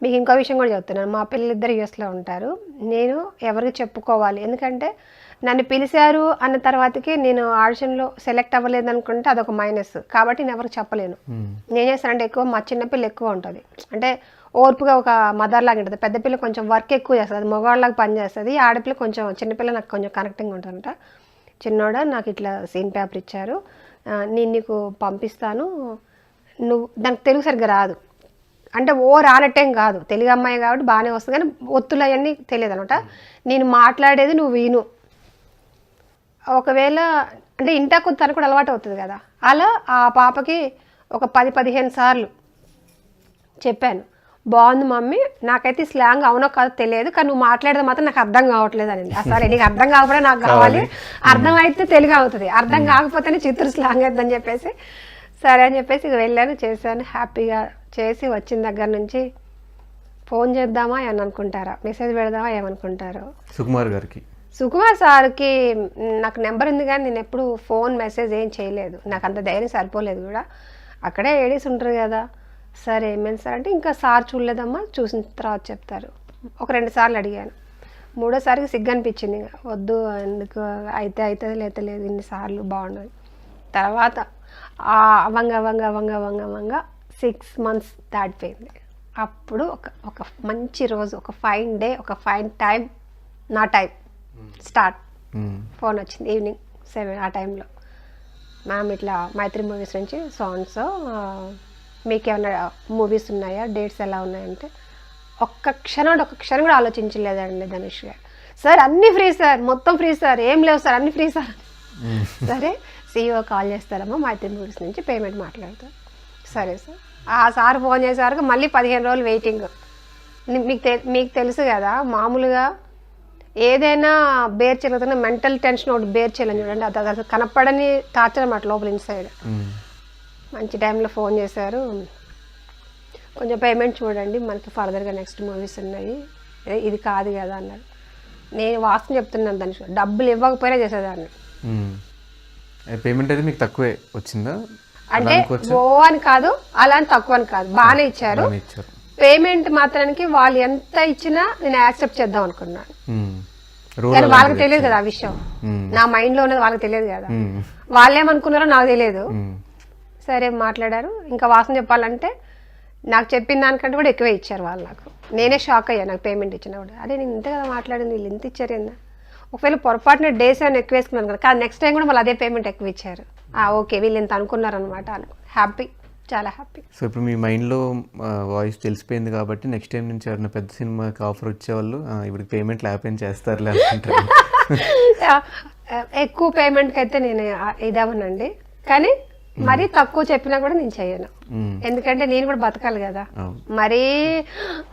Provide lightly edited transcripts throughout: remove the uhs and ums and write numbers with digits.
మీకు ఇంకో విషయం కూడా చెప్తున్నాను. మా పిల్లలిద్దరు యూఎస్లో ఉంటారు. నేను ఎవరికి చెప్పుకోవాలి, ఎందుకంటే నన్ను పిలిచారు అన్న తర్వాతకి నేను ఆడిషన్లో సెలెక్ట్ అవ్వలేదు అనుకుంటే అదొక మైనస్. కాబట్టి నేను ఎవరికి చెప్పలేను. నేను చేస్తానంటే ఎక్కువ మా చిన్నపిల్ల ఎక్కువ ఉంటుంది, అంటే ఓర్పుగా ఒక మదర్ లాగా ఉంటుంది. పెద్ద పిల్ల కొంచెం వర్క్ ఎక్కువ చేస్తుంది, అది మగవాళ్ళలాగా పని చేస్తుంది. ఆడపిల్ల కొంచెం చిన్నపిల్ల నాకు కొంచెం కనెక్టింగ్ ఉంటుందంట. చిన్నోడ నాకు ఇట్లా సీన్ పేపర్ ఇచ్చారు, నేను నీకు పంపిస్తాను, నువ్వు దానికి తెలుగు సరిగ్గా రాదు, అంటే ఓ రానట్టేం కాదు, తెలుగు అమ్మాయి కాబట్టి బాగానే వస్తుంది, కానీ ఒత్తులు అవన్నీ తెలియదు అనమాట. నేను మాట్లాడేది నువ్వు విను, ఒకవేళ అంటే ఇంటా కొద్ది తనకు కూడా అలవాటు అవుతుంది కదా. అలా ఆ పాపకి ఒక 10-15 సార్లు చెప్పాను, బాగుంది మమ్మీ, నాకైతే స్లాంగ్ అవునో కాదో తెలియదు, కానీ నువ్వు మాట్లాడేది మాత్రం నాకు అర్థం కావట్లేదు అని. అసలు నీకు అర్థం కాకపోతే నాకు కావాలి, అర్థం అయితే తెలుగు అవుతుంది, అర్థం కాకపోతేనే చిత్తూరు స్లాంగ్ అవుతుందని చెప్పేసి సరే అని చెప్పేసి ఇక వెళ్ళాను, చేశాను. హ్యాపీగా చేసి వచ్చిన దగ్గర నుంచి ఫోన్ చేద్దామా ఏమని అనుకుంటారా, మెసేజ్ పెడదామా ఏమనుకుంటారు. సుకుమార్ సార్కి నాకు నెంబర్ ఉంది, కానీ నేను ఎప్పుడు ఫోన్ మెసేజ్ ఏం చేయలేదు, నాకు అంత ధైర్యం సరిపోలేదు కూడా. అక్కడే ఏడీస్ ఉంటారు కదా, సరే ఏమేమి సార్ అంటే ఇంకా సార్ చూడలేదమ్మా, చూసిన తర్వాత చెప్తారు. ఒక 2 సార్లు అడిగాను, 3ఓసారికి సిగ్గు అనిపించింది, వద్దు ఎందుకు, అయితే అవుతుంది లేత లేదు, ఇన్నిసార్లు బాగుండదు. తర్వాత వంగ 6 months దాటిపోయింది. అప్పుడు ఒక మంచి రోజు, ఒక ఫైన్ డే, ఒక ఫైన్ టైం, నా టైం స్టార్ట్, ఫోన్ వచ్చింది ఈవినింగ్ 7 ఆ టైంలో. మ్యామ్ ఇట్లా మైత్రి మూవీస్ నుంచి సాంగ్స్, మీకు ఏమైనా మూవీస్ ఉన్నాయా, డేట్స్ ఎలా ఉన్నాయంటే ఒక్క క్షణం కూడా ఆలోచించలేదండి ధనుష్ గారు. సార్ అన్నీ ఫ్రీ సార్, మొత్తం ఫ్రీ సార్, ఏం లేవు సార్, అన్నీ ఫ్రీ సార్. సరే CEO కాల్ చేస్తారమ్మా మైత్రి మూవీస్ నుంచి, పేమెంట్ మాట్లాడతారు. సరే సార్. ఆ సార్ ఫోన్ చేసేవారికి మళ్ళీ 15 రోజులు వెయిటింగ్. మీకు తెలుసు కదా, మామూలుగా ఏదైనా బేర్ చేయగలుగుతున్న మెంటల్ టెన్షన్ ఒకటి బేర్ చేయాలని చూడండి, అది అసలు కనపడని టార్చర్ అన్నమాట లోపల ఇన్సైడ్. మంచి టైంలో ఫోన్ చేశారు, కొంచెం పేమెంట్ చూడండి, మనకి ఫర్దర్గా నెక్స్ట్ మూవీస్ ఉన్నాయి, ఇది కాదు కదా అన్నారు. నేను వాస్తవం చెప్తున్నాను, దానికి డబ్బులు ఇవ్వకపోయినా చేసేదాన్ని. పేమెంట్ అయితే మీకు తక్కువే వచ్చిందా? అంటే ఓ అని కాదు, అలా అని తక్కువ అని కాదు, బాగానే ఇచ్చారు. పేమెంట్ మాత్రానికి వాళ్ళు ఎంత ఇచ్చినా నేను యాక్సెప్ట్ చేద్దాం అనుకున్నాను, కానీ వాళ్ళకి తెలియదు కదా ఆ విషయం, నా మైండ్లో ఉన్నది వాళ్ళకి తెలియదు కదా, వాళ్ళు ఏమనుకున్నారో నాకు తెలియదు. సరే మాట్లాడారు. ఇంకా వాసన చెప్పాలంటే నాకు చెప్పిన దానికంటే కూడా ఎక్కువే ఇచ్చారు వాళ్ళు. నాకు నేనే షాక్ అయ్యా, నాకు పేమెంట్ ఇచ్చినప్పుడు, అదే నేను ఇంత కదా మాట్లాడింది, వీళ్ళు ఇంత ఇచ్చారు ఏందా. ఒకవేళ పొరపాటున డేస్ ఏమైనా ఎక్కువ వేసుకున్నాను కదా, కానీ నెక్స్ట్ టైం కూడా మళ్ళీ అదే పేమెంట్ ఎక్కువ ఇచ్చారు. ఓకే వీళ్ళు ఇంత అనుకున్నారు అనమాట, హ్యాపీ, చాలా హ్యాపీ. సో ఇప్పుడు మీ మైండ్లో వాయిస్ తెలిసిపోయింది కాబట్టి నెక్స్ట్ టైం నుంచి ఎవరైనా పెద్ద సినిమాకి ఆఫర్ వచ్చేవాళ్ళు ఇప్పుడు పేమెంట్ లేకపోయినా చేస్తారులే అనుకుంటారు. ఎక్కువ పేమెంట్కి అయితే నేను ఇదవనండి, కానీ మరీ తక్కువ చెప్పినా కూడా నేను చెయ్యను, ఎందుకంటే నేను కూడా బతకాలి కదా, మరీ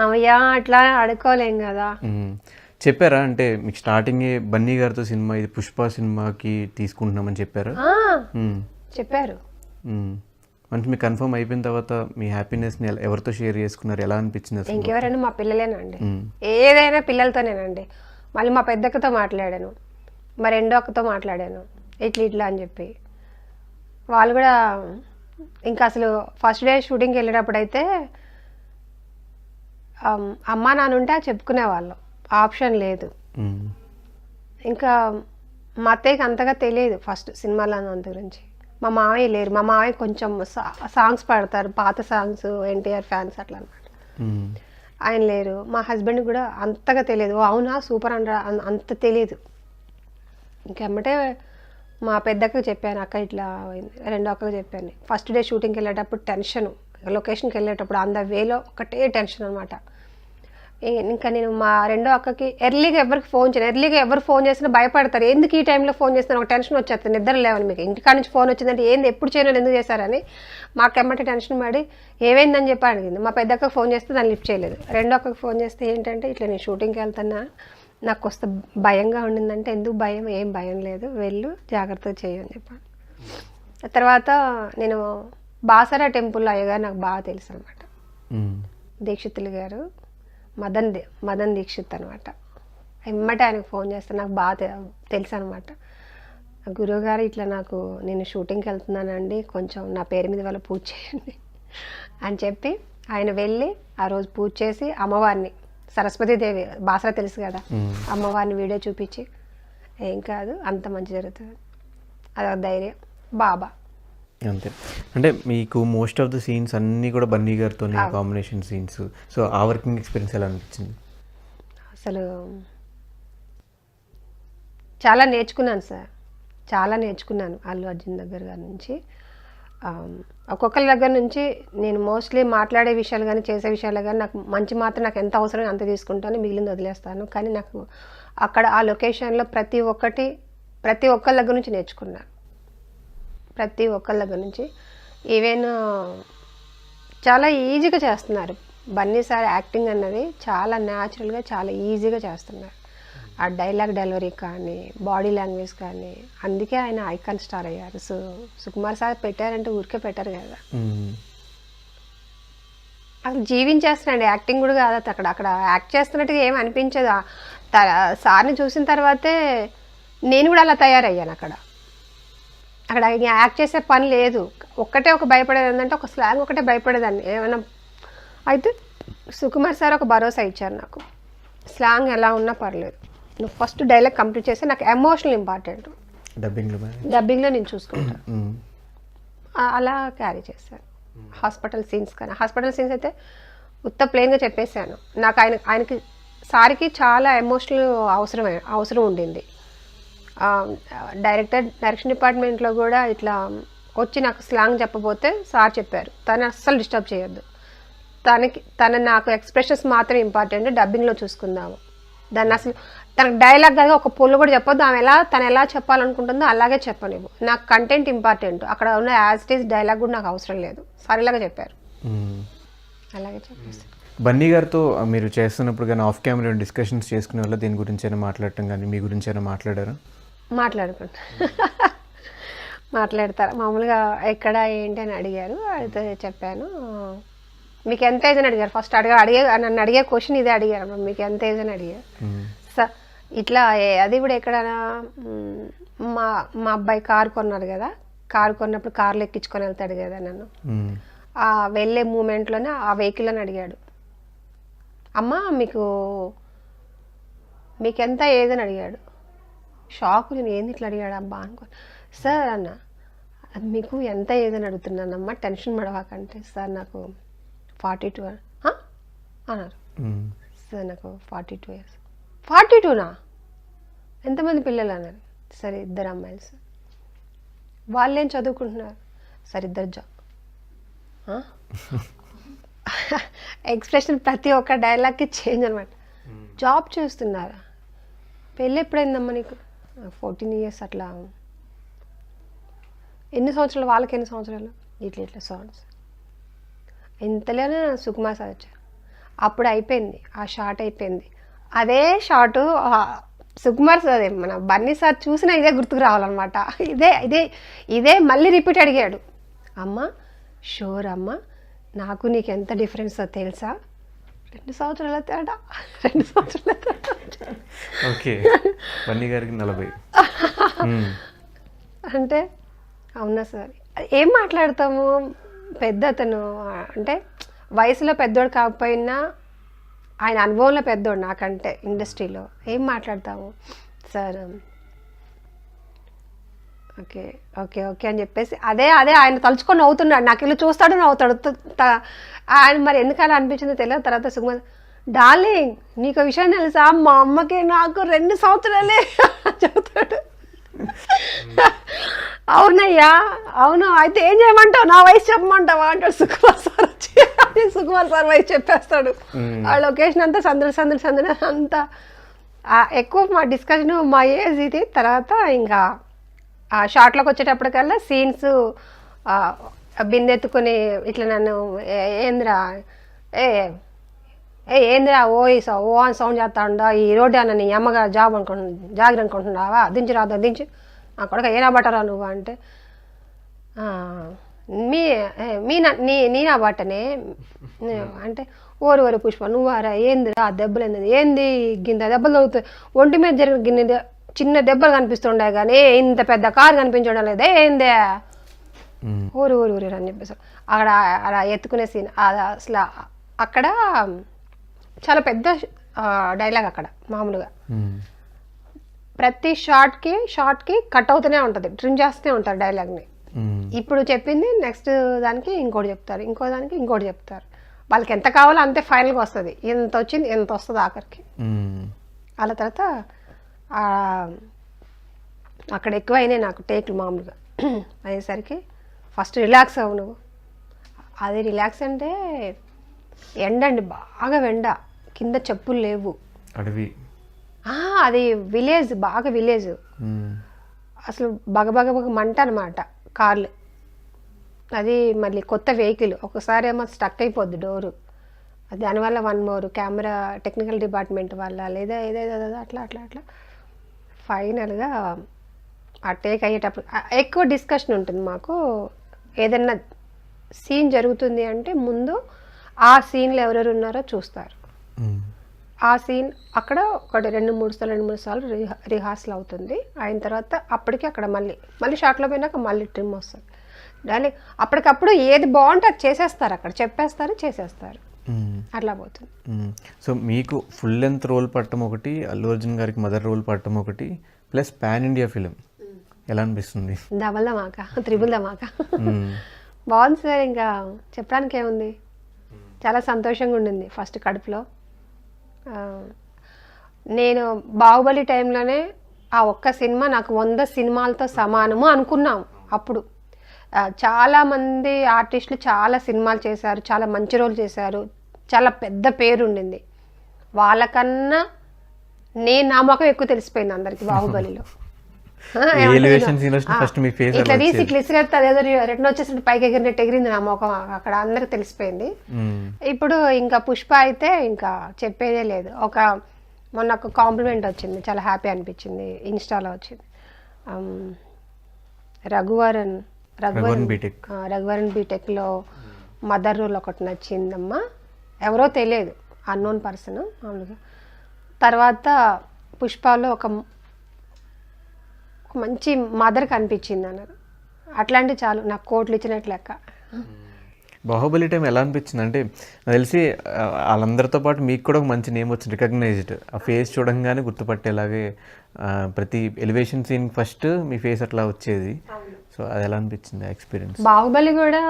అయ్యా అట్లా అడుకోలేం కదా. చెప్పారా అంటే మీకు స్టార్టింగ్ బన్నీ గారితో సినిమా, ఇది పుష్ప సినిమాకి తీసుకుంటున్నామని చెప్పారా? చెప్పారు. అంటే మీకు కన్ఫర్మ్ అయిపోయిన తర్వాత మీ హ్యాపీనెస్ని ఎవరితో షేర్ చేసుకున్నారు, ఎలా అనిపించింది? ఇంకెవరైనా మా పిల్లలేనండి, ఏదైనా పిల్లలతోనేనండి. మళ్ళీ మా పెద్దక్కతో మాట్లాడాను, మా రెండో అక్కతో మాట్లాడాను, ఇట్లా అని చెప్పి. వాళ్ళు కూడా ఇంకా అసలు ఫస్ట్ డే షూటింగ్కి వెళ్ళేటప్పుడు అయితే అమ్మా నాన్న ఉంటే చెప్పుకునేవాళ్ళు, ఆప్షన్ లేదు. ఇంకా మా అత్తయ్యకి అంతగా తెలియదు ఫస్ట్ సినిమాలో అంత గురించి. మా మామయ్య లేరు, మా మామయ్య కొంచెం సాంగ్స్ పాడతారు, పాత సాంగ్స్, ఎన్టీఆర్ ఫ్యాన్స్ అట్లా అనమాట, ఆయన లేరు. మా హస్బెండ్ కూడా అంతగా తెలియదు, అవునా సూపర్ అంటారా అంత తెలియదు. ఇంకెమ్మటే మా పెద్దక్కకి చెప్పాను, అక్క ఇట్లా రెండో అక్కకి చెప్పాను. ఫస్ట్ డే షూటింగ్కి వెళ్ళేటప్పుడు టెన్షన్, లొకేషన్కి వెళ్ళేటప్పుడు ఆన్ ద వేలో ఒకటే టెన్షన్ అనమాట. ఇంకా నేను మా రెండో అక్కకి ఎర్లీగా ఎవరికి ఫోన్ చేయను, ఎర్లీగా ఎవరు ఫోన్ చేసినా భయపడతారు, ఎందుకు ఈ టైంలో ఫోన్ చేస్తాను, ఒక టెన్షన్ వచ్చేస్తుంది, నిద్ర లేవని. మీకు ఇంటికాడ నుంచి ఫోన్ వచ్చిందంటే ఏంది ఎప్పుడు చేయను ఎందుకు చేశారని మాకెమ్మటి టెన్షన్ పడి ఏమైందని చెప్పి అడిగింది. మా పెద్ద అక్కకి ఫోన్ చేస్తే దాన్ని లిఫ్ట్ చేయలేదు. రెండో అక్కకి ఫోన్ చేస్తే ఏంటంటే ఇట్లా నేను షూటింగ్కి వెళ్తున్నా, నాకు వస్తే భయంగా ఉండిందంటే, ఎందుకు భయం, ఏం భయం లేదు, వెళ్ళు జాగ్రత్తగా చేయని చెప్పాను. తర్వాత నేను బాసరా టెంపుల్లో అయ్యగారు నాకు బాగా తెలుసు అనమాట, దీక్షితులు గారు, మదన్ దీక్షిత్ అనమాట. ఎమ్మటే ఆయనకు ఫోన్ చేస్తే నాకు బాగా తెలుసు అనమాట. గురువుగారు ఇట్లా నాకు నేను షూటింగ్కి వెళ్తున్నానండి, కొంచెం నా పేరు మీద వాళ్ళ పూజ చేయండి అని చెప్పి ఆయన వెళ్ళి ఆ రోజు పూజ చేసి అమ్మవారిని సరస్వతీదేవి బాసరా తెలుసు కదా, అమ్మవారిని వీడియో చూపించి ఏం కాదు అంత మంచి జరుగుతుంది, అదొక ధైర్యం బాబా. అంతే. అంటే మీకు మోస్ట్ ఆఫ్ ద సీన్స్ అన్నీ కూడా బన్నీ గారితో కాంబినేషన్ సీన్స్. సో ఆ వర్కింగ్ ఎక్స్పీరియన్స్ ఎలా అనిపించింది? అసలు చాలా నేర్చుకున్నాను సార్, చాలా నేర్చుకున్నాను అల్లు అర్జున్ దగ్గర నుంచి. ఒక్కొక్కరి దగ్గర నుంచి నేను మోస్ట్లీ మాట్లాడే విషయాలు కానీ చేసే విషయాలు కానీ నాకు మంచి మాత్రం నాకు ఎంత అవసరం అంత తీసుకుంటాను, మిగిలింది వదిలేస్తాను. కానీ నాకు అక్కడ ఆ లొకేషన్లో ప్రతి ఒక్కరి దగ్గర నుంచి నేర్చుకున్నాను, ప్రతి ఒక్కరి దగ్గర నుంచి. ఈవెన్ చాలా ఈజీగా చేస్తున్నారు బన్నీ సార్, యాక్టింగ్ అన్నది చాలా న్యాచురల్గా చాలా ఈజీగా చేస్తున్నారు. ఆ డైలాగ్ డెలివరీ కానీ బాడీ లాంగ్వేజ్ కానీ, అందుకే ఆయన ఐకాన్ స్టార్ అయ్యారు. సుకుమార్ సార్ పెట్టారంటే ఊరికే పెట్టారు కదా, అసలు జీవించేస్తున్నాడు, యాక్టింగ్ కూడా కాదు అక్కడ. అక్కడ యాక్ట్ చేస్తున్నట్టుగా ఏమి అనిపించదు. సార్ని చూసిన తర్వాతే నేను కూడా అలా తయారయ్యాను. అక్కడ యాక్ట్ చేసే పని లేదు, ఒక్కటే ఒక భయపడేది ఏంటంటే ఒక స్లాంగ్ ఒకటే భయపడేదాన్ని ఏమైనా అయితే. సుకుమార్ సార్ ఒక భరోసా ఇచ్చారు నాకు, స్లాంగ్ ఎలా ఉన్నా పర్లేదు, నువ్వు ఫస్ట్ డైలాగ్ కంప్లీట్ చేసి నాకు ఎమోషనల్ ఇంపార్టెంట్, డబ్బింగ్లో నేను చూసుకుంటాను. అలా క్యారీ చేశాను. హాస్పిటల్ సీన్స్ కానీ, హాస్పిటల్ సీన్స్ అయితే ఉత్త ప్లెయిన్గా చెప్పేశాను. నాకు ఆయనకి సార్కి చాలా ఎమోషనల్ అవసరం ఉండింది. డైరెక్షన్ డిపార్ట్మెంట్లో కూడా ఇట్లా వచ్చి నాకు స్లాంగ్ చెప్పబోతే సార్ చెప్పారు, తను అస్సలు డిస్టర్బ్ చేయొద్దు, తన నాకు ఎక్స్ప్రెషన్స్ మాత్రం ఇంపార్టెంట్, డబ్బింగ్లో చూసుకుందాము. దాన్ని అసలు తనకు డైలాగ్ కదా ఒక పొల్లు కూడా చెప్పొద్దు, తను ఎలా చెప్పాలనుకుంటుందో అలాగే చెప్పనివ్వు, నాకు కంటెంట్ ఇంపార్టెంట్, అక్కడ ఉన్న యాజ్ ఇట్ ఈస్ డైలాగ్ కూడా నాకు అవసరం లేదు, సార్ ఇలాగా చెప్పారు, అలాగే చెప్పేసి. బన్నీ గారితో మీరు చేస్తున్నప్పుడు కానీ ఆఫ్ కెమెరా డిస్కషన్స్ చేసుకునే వల్ల దీని గురించి అయినా మాట్లాడటం కానీ మీ గురించి అయినా మాట్లాడారా? మాట్లాడతారు మామూలుగా, ఎక్కడ ఏంటి అని అడిగారు, అయితే చెప్పాను. మీకు ఎంత ఏజ్ అని అడిగారు ఫస్ట్, నన్ను అడిగే క్వశ్చన్ ఇదే అడిగారు, మీకు ఎంత ఏజ్ అని అడిగారు. సార్ ఇట్లా అది కూడా ఎక్కడైనా మా అబ్బాయి కారు కొన్నారు కదా, కారు కొన్నప్పుడు కార్లో ఎక్కించుకొని వెళ్తాడు కదా నన్ను, ఆ వెళ్ళే మూమెంట్లోనే ఆ వెహికల్ అని అడిగాడు. అమ్మ మీకు ఎంత ఏజ్ అని అడిగాడు. షాక్, నేను ఏంది ఇట్లా అడిగాడు అబ్బా అనుకోని. సార్ అన్న మీకు ఎంత ఏజ్ అని అడుగుతున్నానమ్మా, టెన్షన్ పడవాకంటే. సార్ నాకు 42 అన్నారు. సార్ నాకు 42 years. 42నా? ఎంతమంది పిల్లలు అన్నారు. సరే 2 అమ్మాయిలు సార్. వాళ్ళు ఏం చదువుకుంటున్నారు? Sir 2 job. ఎక్స్ప్రెషన్ ప్రతి ఒక్క డైలాగ్కి చేంజ్ అనమాట. జాబ్ చేస్తున్నారా? పెళ్ళి ఎప్పుడైందమ్మా నీకు? 14 years అట్లా. ఎన్ని సంవత్సరాలు? వాళ్ళకి ఎన్ని సంవత్సరాలు? ఇట్లా సాంగ్స్ ఇంతలోనే సుకుమార్ సార్ వచ్చారు. అప్పుడు అయిపోయింది, ఆ షార్ట్ అయిపోయింది. అదే షార్టు సుకుమార్ సార్ మన బన్నీ సార్ చూసినా ఇదే గుర్తుకు రావాలన్నమాట. ఇదే మళ్ళీ రిపీట్ అడిగాడు. అమ్మ షూర్ అమ్మ, నాకు నీకు ఎంత డిఫరెన్స్ తెలుసా? 2 సంవత్సరాల తేడా. 2 సంవత్సరాల తేడా. ఓకే, బన్నీ గారికి 40. అంటే అవునా సార్, ఏం మాట్లాడతాము, పెద్ద అతను అంటే వయసులో పెద్దోడు కాకపోయినా ఆయన అనుభవంలో పెద్దోడు నాకంటే ఇండస్ట్రీలో, ఏం మాట్లాడతాము సార్. ఓకే ఓకే ఓకే అని చెప్పేసి అదే ఆయన తలుచుకొని నవ్వుతున్నాడు, నాకు ఇలా చూస్తాడు నవ్వుతాడు. ఆయన మరి ఎందుకలా అనిపించిందో తెలియదు. తర్వాత సుకుమార్, డార్లింగ్ నీకు విషయం తెలుసా, మా అమ్మకి నాకు 2 సంవత్సరాలే చెబుతాడు. అవునయ్యా అవును, అయితే ఏం చేయమంటావు, నా వయసు చెప్పమంటావా అంటాడు సుకుమార్ సార్ వచ్చి. అది సుకుమార్ సార్ వయసు చెప్పేస్తాడు. ఆ లొకేషన్ అంతా సందడి అంతా ఎక్కువ మా డిస్కషన్ మా ఏజ్ ఇది. తర్వాత ఇంకా ఆ షార్ట్లోకి వచ్చేటప్పటికల్లా సీన్స్ బిందెత్తుకొని ఇట్లా నన్ను ఏంద్రా ఏంద్రా ఓ అని సౌండ్ చేస్తా ఉండా, ఈ రోడ్డు అన్న నీ అమ్మగా జాగిరి అనుకుంటున్నావా, దించి రాదా దించి, నా కొడుక ఏనా బట్టరా నువ్వు అంటే, నీనా బట్టనే అంటే, ఓరి పుష్ప నువ్వారా, ఏందిరా దెబ్బలు ఏంది గింత దెబ్బలు తగ్గుతాయి, ఒంటి మీద జరిగిన గిన్నె చిన్న దెబ్బలు కనిపిస్తుండే కానీ ఇంత పెద్ద కారు కనిపించడం లేదే ఏందే ఊరు ఊరు ఊరు అని చెప్పేసి అక్కడ అలా ఎత్తుకునే సీన్ అసలు అక్కడ చాలా పెద్ద డైలాగ్ అక్కడ మామూలుగా ప్రతి షార్ట్కి కట్ అవుతూనే ఉంటుంది, ట్రిమ్ చేస్తూనే ఉంటారు డైలాగ్ని. ఇప్పుడు చెప్పింది నెక్స్ట్ దానికి ఇంకోటి చెప్తారు, ఇంకో దానికి ఇంకోటి చెప్తారు. వాళ్ళకి ఎంత కావాలో అంతే ఫైనల్గా వస్తుంది, ఎంత వచ్చింది ఎంత వస్తుంది ఆఖరికి. అలా తర్వాత అక్కడ ఎక్కువ అయినాయి నాకు టేక్లు మామూలుగా అయ్యేసరికి ఫస్ట్ రిలాక్స్ అవ్వు నువ్వు. అది రిలాక్స్ అంటే ఎండ అండి, బాగా ఎండ, కింద చెప్పులు లేవు, అడవి, అది విలేజ్, బాగా విలేజ్, అసలు బగ మంట అనమాట కార్లు. అది మళ్ళీ కొత్త వెహికల్, ఒకసారి ఏమో స్టక్ అయిపోద్ది డోరు, దానివల్ల 1 more కెమెరా టెక్నికల్ డిపార్ట్మెంట్ వల్ల లేదా ఏదేదో అట్లా ఫైనల్గా ఆ టేక్ అయ్యేటప్పుడు ఎక్కువ డిస్కషన్ ఉంటుంది మాకు. ఏదన్నా సీన్ జరుగుతుంది అంటే ముందు ఆ సీన్లో ఎవరెవరు ఉన్నారో చూస్తారు. ఆ సీన్ అక్కడ ఒకటి 2-3 సార్లు రిహార్సల్ అవుతుంది. అయిన తర్వాత అప్పటికి అక్కడ మళ్ళీ షాట్లో పోయినాక మళ్ళీ ట్రిమ్ వస్తుంది. దాని అప్పటికప్పుడు ఏది బాగుంటే అది చేసేస్తారు, అక్కడ చెప్పేస్తారు, చేసేస్తారు, అట్లా పోతుంది. సో మీకు ఫుల్ లెంత్ రోల్ పట్టడం ఒకటి, అల్లు అర్జున్ గారికి మదర్ రోల్ పట్టడం ఒకటి, ప్లస్ పాన్ ఇండియా ఫిలిం ఎలా అనిపిస్తుంది? డబల్ ధమాకా, త్రిబుల్ ధమాకా బాగుంది సార్. ఇంకా చెప్పడానికి ఏముంది, చాలా సంతోషంగా ఉండింది ఫస్ట్ కడుపులో. నేను బాహుబలి టైంలోనే ఆ ఒక్క సినిమా నాకు 100 సినిమాలతో సమానము అనుకున్నాం అప్పుడు. చాలామంది ఆర్టిస్టులు చాలా సినిమాలు చేశారు, చాలా మంచి రోల్ చేశారు, చాలా పెద్ద పేరు ఉండింది. వాళ్ళకన్నా నా ముఖం ఎక్కువ తెలిసిపోయింది అందరికి బాహుబలిలో. ఇట్లా తీసి ఇట్లా ఇసిరేస్తే అదేదో రిటర్న్ వచ్చేసి పైకి ఎగిరినట్టు ఎగిరింది నా ముఖం, అక్కడ అందరికి తెలిసిపోయింది. ఇప్పుడు ఇంకా పుష్ప అయితే ఇంకా చెప్పేదే లేదు. మొన్న ఒక కాంప్లిమెంట్ వచ్చింది, చాలా హ్యాపీ అనిపించింది, ఇన్స్టాలో వచ్చింది. రఘువరన్ బీటెక్లో మదర్ రోల్ ఒకటి నచ్చిందమ్మా, ఎవరో తెలియదు, అన్నోన్ పర్సన్ మామూలుగా. తర్వాత పుష్పలో ఒక మంచి మదర్ కనిపించింది అన్నారు. అట్లాంటి చాలు నాకు కోట్లు ఇచ్చినట్టు లెక్క. బాహుబలి టైం ఎలా అనిపించింది అంటే నాకు తెలిసి వాళ్ళందరితో పాటు మీకు కూడా ఒక మంచి నేమ్ వచ్చింది, రికగ్నైజ్డ్. ఆ ఫేస్ చూడంగానే గుర్తుపట్టేలాగే ప్రతి ఎలివేషన్ సీన్ ఫస్ట్ మీ ఫేస్ అట్లా వచ్చేది. సో అది ఎలా అనిపించింది ఎక్స్పీరియన్స్? బాహుబలి కూడా